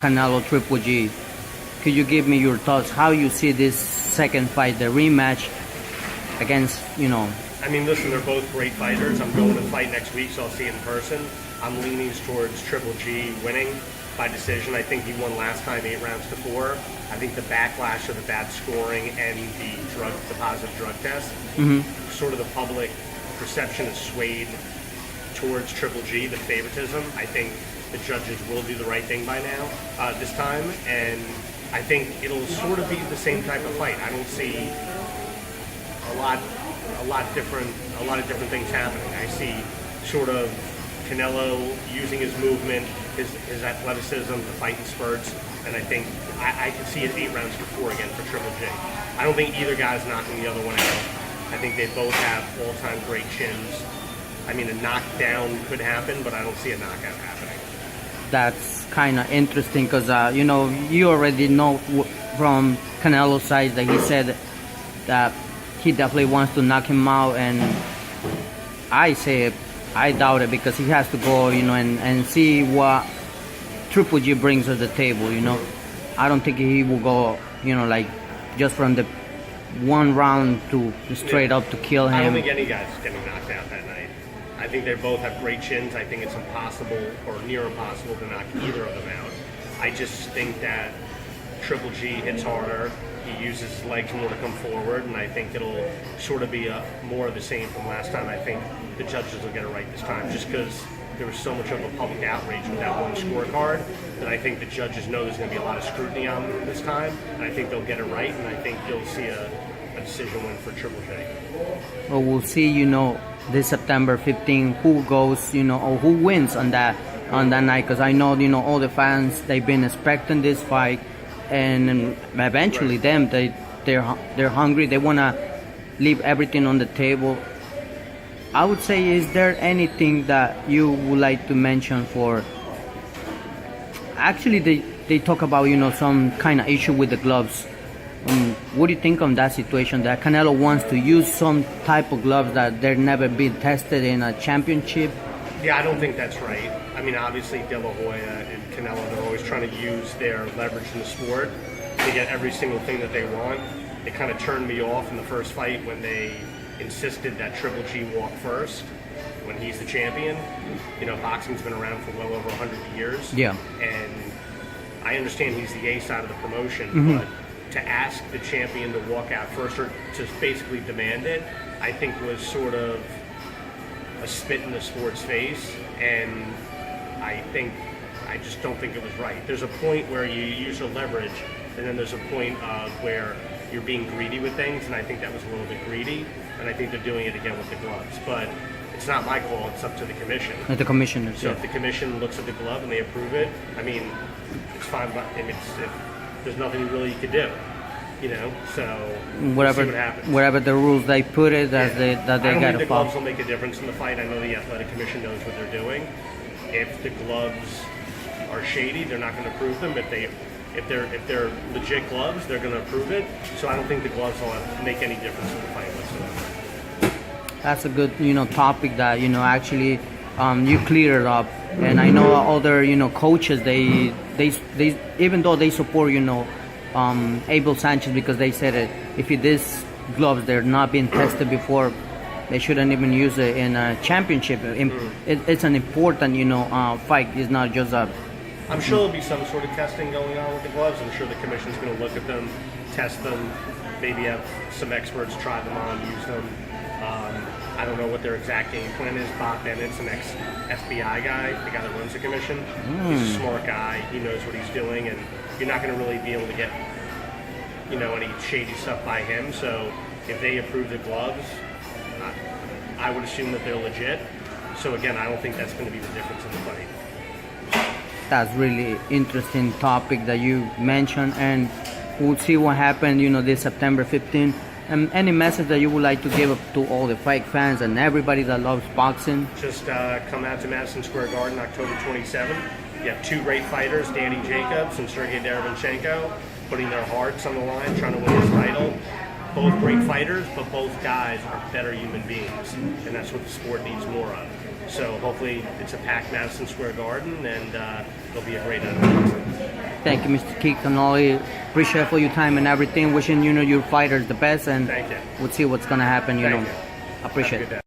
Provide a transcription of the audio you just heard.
Canelo Triple G. Could you give me your thoughts? How you see this second fight, the rematch against, I mean, listen, they're both great fighters. I'm going to fight next week, so I'll see it in person. I'm leaning towards Triple G winning by decision. I think he won last time 8 rounds to 4. I think the backlash of the bad scoring and the positive drug test, sort of the public perception is swayed towards Triple G, the favoritism. I think the judges will do the right thing by now, this time, and I think it'll sort of be the same type of fight. I don't see a lot of different things happening. I see sort of Canelo using his movement, his athleticism to fight in spurts, and I think I could see it 8 rounds to 4 again for Triple G. I don't think either guy's knocking the other one out. I think they both have all-time great chins. I mean, a knockdown could happen, but I don't see a knockout happening. That's kind of interesting because, you already know from Canelo's side that he said that he definitely wants to knock him out, and I say I doubt it because he has to go, and see what Triple G brings to the table, I don't think he will go, like just from the one round to straight up to kill him. I don't think any guy's getting knocked out that night. I think they both have great chins. I think it's impossible or near impossible to knock either of them out. I just think that Triple G hits harder. He uses his legs more to come forward, and I think it'll sort of be more of the same from last time. I think the judges will get it right this time, just because there was so much of a public outrage with that one scorecard that I think the judges know there's going to be a lot of scrutiny on them this time, and I think they'll get it right, and I think you'll see a decision win for Triple G. Well, we'll see, this September 15, who goes, or who wins on that night, because I know, all the fans, they've been expecting this fight, and eventually right. they're hungry, they want to leave everything on the table. I would say, is there anything that you would like to mention for, actually they talk about, some kind of issue with the gloves. What do you think on that situation, that Canelo wants to use some type of gloves that they've never been tested in a championship? Yeah, I don't think that's right. I mean, obviously De La Hoya and Canelo, they're always trying to use their leverage in the sport to get every single thing that they want. It kind of turned me off in the first fight when they insisted that Triple G walk first when he's the champion. Boxing's been around for well over 100 years. Yeah. And I understand he's the A side of the promotion, but to ask the champion to walk out first, or to basically demand it, I think was sort of a spit in the sport's face, and I just don't think it was right. There's a point where you use your leverage, and then there's a point of where you're being greedy with things, and I think that was a little bit greedy, and I think they're doing it again with the gloves. But it's not my call, it's up to the commission. The commissioners. So if the commission looks at the glove and they approve it, I mean, it's fine, but there's nothing really you could do, so we'll see what happens. Whatever the rules they put it, that they got to follow. I don't think the gloves will make a difference in the fight. I know the athletic commission knows what they're doing. If the gloves are shady, they're not going to approve them. If they're legit gloves, they're going to approve it. So I don't think the gloves will make any difference in the fight whatsoever. That's a good, topic that, actually you clear it up. And I know other, coaches, they even though they support, Abel Sanchez, because they said that if these gloves, they're not being tested before, they shouldn't even use it in a championship. It's an important, fight. It's not just a... I'm sure there'll be some sort of testing going on with the gloves. I'm sure the commission's going to look at them, test them, maybe have some experts try them on, use them. I don't know what their exact game plan is. Bob Bennett's an ex-FBI guy, the guy that runs the commission. He's a smart guy. He knows what he's doing, and you're not going to really be able to get, any shady stuff by him. So if they approve the gloves, I would assume that they're legit. So again, I don't think that's going to be the difference in the fight. That's really interesting topic that you mentioned, and we'll see what happened, this September 15th. Any message that you would like to give to all the fight fans and everybody that loves boxing? Just come out to Madison Square Garden October 27th. You have 2 great fighters, Danny Jacobs and Sergey Derevyanchenko, putting their hearts on the line, trying to win his title. Both great fighters, but both guys are better human beings, and that's what the sport needs more of. So hopefully it's a packed Madison Square Garden, and it'll be a great night. Thank you, Mr. Keith Connolly. Appreciate for your time and everything. Wishing your fighters the best, and Thank you. we'll see what's gonna happen. Thank know, you. appreciate Have a good it. day.